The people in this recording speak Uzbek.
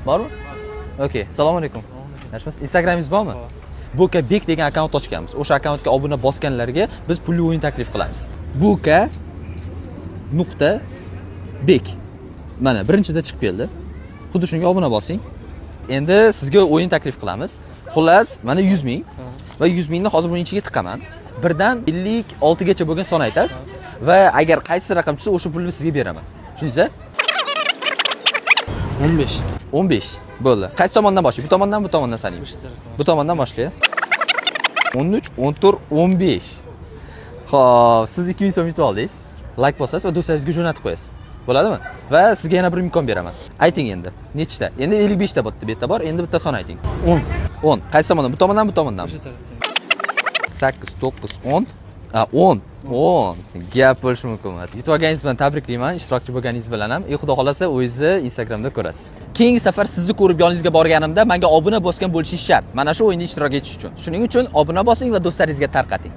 Bormi? Okey. Assalomu alaykum. Yaxshimisiz? Instagramingiz bormi? Buka Bek degan akkaunt ochganmiz. O'sha akkauntga obuna bosganlarga biz pulli o'yin taklif qilamiz. Buka nuqta Bek. Mana birinchida chiqib keldi. Xuddi shunga obuna bosing. Endi sizga o'yin taklif qilamiz. Xullas, mana 100 ming va 100 mingni hozir buning ichiga tiqaman. Birdan 56 gacha bo'lgan son aytasiz va agar qaysi raqam tushsa, o'sha pulni sizga beraman. Tushundingizmi? 15. 15 bo'ldi. Qaysi tomondan boshlaydi? Bu tomondan, bu tomondan sanaymiz. Bu tomondan boshlaydi. 13, 14, 15. Xo'p, siz 2000 so'm yutib oldingiz. Like bosasiz va do'stlaringizga jo'natib qo'yasiz. Bo'ladimi? Va sizga yana bir imkon beraman. Ayting endi. Nechta? Endi 55 ta bo'pti, bu yerda bor. Endi bitta son ayting. 10. 10. Qaysi tomondan? Bu tomondan, bu tomondan. O'sha tarafdan. 8, 9, 10. 10. 10. Gap bo'lishi mumkin emas. Yutib olganingiz bilan tabriklayman. Ishtirokchi bo'lganingiz bilan ham. Xudo xolasa o'zingizni Instagramda ko'rasiz. Keyingi safar sizni ko'rib yoningizga borganimda menga obuna bosgan bo'lishingiz shart. Mana shu o'yinda ishtirok etish uchun. Shuning uchun obuna bosing va do'stlaringizga tarqating.